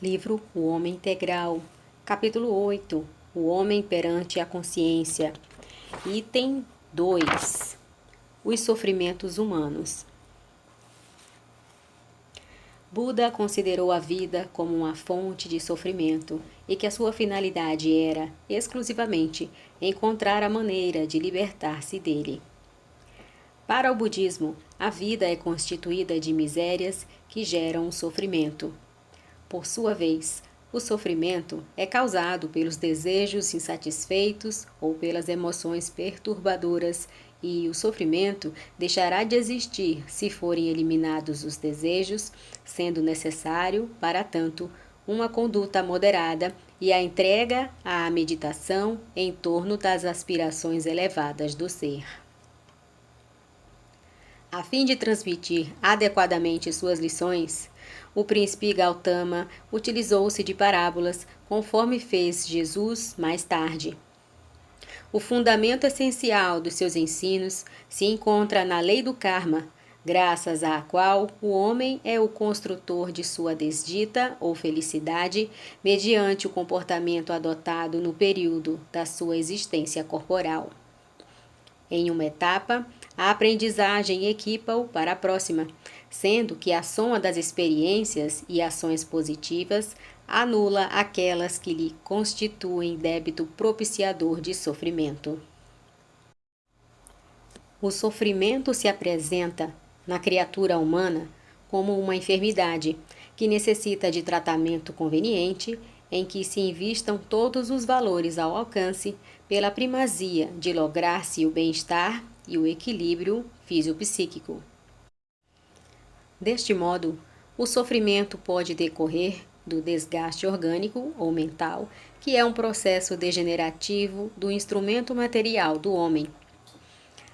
Livro O Homem Integral, capítulo 8, O Homem perante a Consciência. Item 2, Os sofrimentos humanos. Buda considerou a vida como uma fonte de sofrimento e que a sua finalidade era, exclusivamente, encontrar a maneira de libertar-se dele. Para o budismo, a vida é constituída de misérias que geram o sofrimento. Por sua vez, o sofrimento é causado pelos desejos insatisfeitos ou pelas emoções perturbadoras, e o sofrimento deixará de existir se forem eliminados os desejos, sendo necessário, para tanto, uma conduta moderada e a entrega à meditação em torno das aspirações elevadas do ser. A fim de transmitir adequadamente suas lições, o príncipe Gautama utilizou-se de parábolas, conforme fez Jesus mais tarde. O fundamento essencial dos seus ensinos se encontra na lei do karma, graças à qual o homem é o construtor de sua desdita ou felicidade mediante o comportamento adotado no período da sua existência corporal. Em uma etapa, a aprendizagem equipa-o para a próxima, sendo que a soma das experiências e ações positivas anula aquelas que lhe constituem débito propiciador de sofrimento. O sofrimento se apresenta na criatura humana como uma enfermidade que necessita de tratamento conveniente, em que se invistam todos os valores ao alcance pela primazia de lograr-se o bem-estar e o equilíbrio fisiopsíquico. Deste modo, o sofrimento pode decorrer do desgaste orgânico ou mental, que é um processo degenerativo do instrumento material do homem.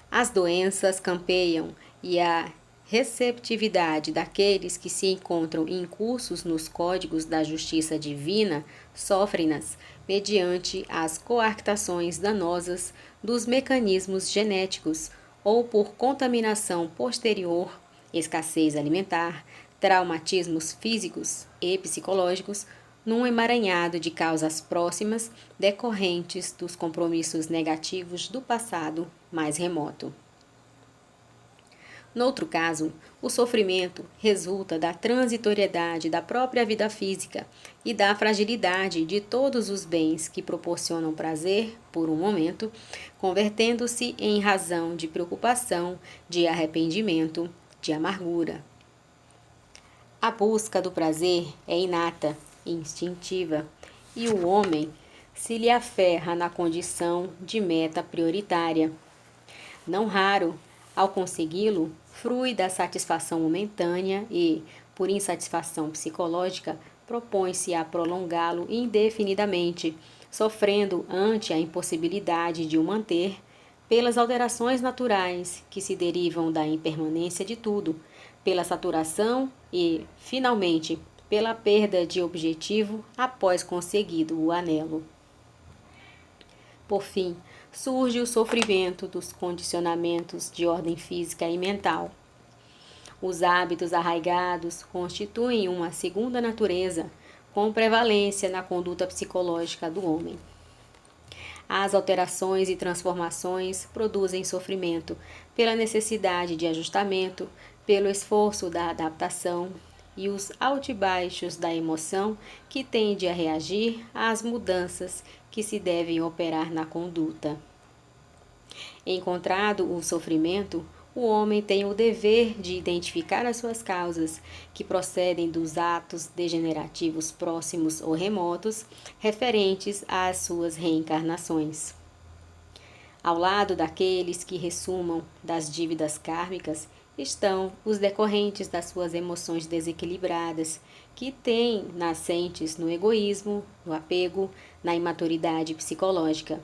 As doenças campeiam e a receptividade daqueles que se encontram incursos nos códigos da justiça divina sofrem-nas mediante as coartações danosas dos mecanismos genéticos ou por contaminação posterior, escassez alimentar, traumatismos físicos e psicológicos, num emaranhado de causas próximas decorrentes dos compromissos negativos do passado mais remoto. Noutro caso, o sofrimento resulta da transitoriedade da própria vida física e da fragilidade de todos os bens que proporcionam prazer por um momento, convertendo-se em razão de preocupação, de arrependimento, de amargura. A busca do prazer é inata e instintiva, e o homem se lhe aferra na condição de meta prioritária. Não raro, ao consegui-lo, frui da satisfação momentânea e, por insatisfação psicológica, propõe-se a prolongá-lo indefinidamente, sofrendo ante a impossibilidade de o manter, pelas alterações naturais que se derivam da impermanência de tudo, pela saturação e, finalmente, pela perda de objetivo após conseguido o anelo. Por fim, surge o sofrimento dos condicionamentos de ordem física e mental. Os hábitos arraigados constituem uma segunda natureza, com prevalência na conduta psicológica do homem. As alterações e transformações produzem sofrimento pela necessidade de ajustamento, pelo esforço da adaptação e os altibaixos da emoção que tende a reagir às mudanças que se devem operar na conduta. Encontrado o sofrimento, o homem tem o dever de identificar as suas causas, que procedem dos atos degenerativos próximos ou remotos, referentes às suas reencarnações. Ao lado daqueles que ressumam das dívidas kármicas, estão os decorrentes das suas emoções desequilibradas, que têm nascentes no egoísmo, no apego, na imaturidade psicológica.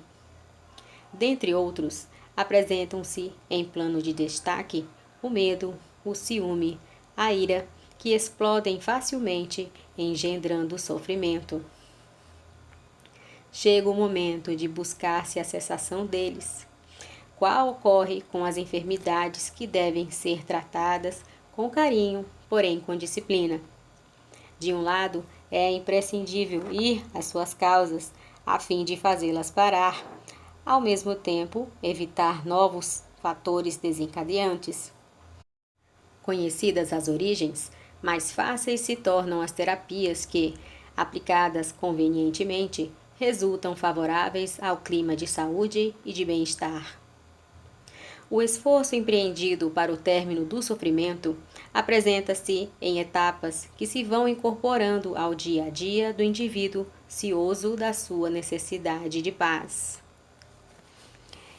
Dentre outros, apresentam-se em plano de destaque o medo, o ciúme, a ira, que explodem facilmente, engendrando sofrimento. Chega o momento de buscar-se a cessação deles, qual ocorre com as enfermidades que devem ser tratadas com carinho, porém com disciplina. De um lado, é imprescindível ir às suas causas a fim de fazê-las parar, ao mesmo tempo evitar novos fatores desencadeantes. Conhecidas as origens, mais fáceis se tornam as terapias que, aplicadas convenientemente, resultam favoráveis ao clima de saúde e de bem-estar. O esforço empreendido para o término do sofrimento apresenta-se em etapas que se vão incorporando ao dia a dia do indivíduo cioso da sua necessidade de paz.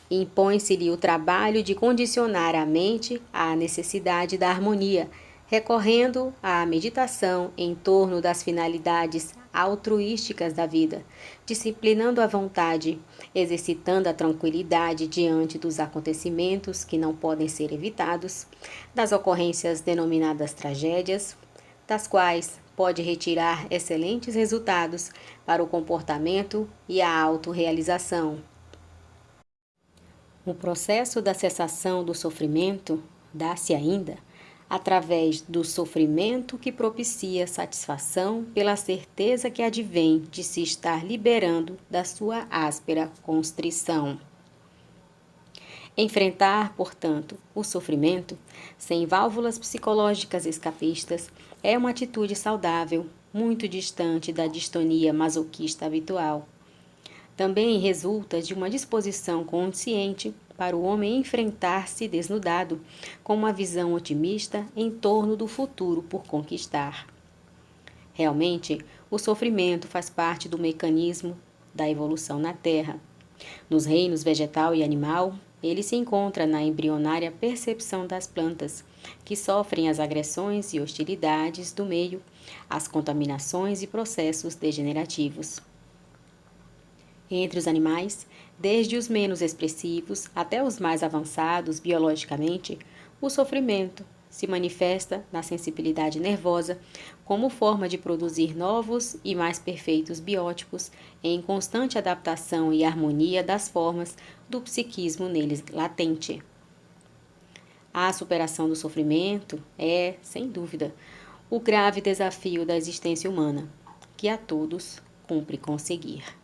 Impõe-se-lhe o trabalho de condicionar a mente à necessidade da harmonia, recorrendo à meditação em torno das finalidades altruísticas da vida, disciplinando a vontade, exercitando a tranquilidade diante dos acontecimentos que não podem ser evitados, das ocorrências denominadas tragédias, das quais pode retirar excelentes resultados para o comportamento e a autorrealização. O processo da cessação do sofrimento dá-se ainda através do sofrimento que propicia satisfação pela certeza que advém de se estar liberando da sua áspera constrição. Enfrentar, portanto, o sofrimento sem válvulas psicológicas escapistas é uma atitude saudável, muito distante da distonia masoquista habitual. Também resulta de uma disposição consciente para o homem enfrentar-se desnudado, com uma visão otimista em torno do futuro por conquistar. Realmente, o sofrimento faz parte do mecanismo da evolução na Terra. Nos reinos vegetal e animal, ele se encontra na embrionária percepção das plantas, que sofrem as agressões e hostilidades do meio, as contaminações e processos degenerativos. Entre os animais, desde os menos expressivos até os mais avançados biologicamente, o sofrimento se manifesta na sensibilidade nervosa como forma de produzir novos e mais perfeitos biótipos em constante adaptação e harmonia das formas do psiquismo neles latente. A superação do sofrimento é, sem dúvida, o grave desafio da existência humana, que a todos cumpre conseguir.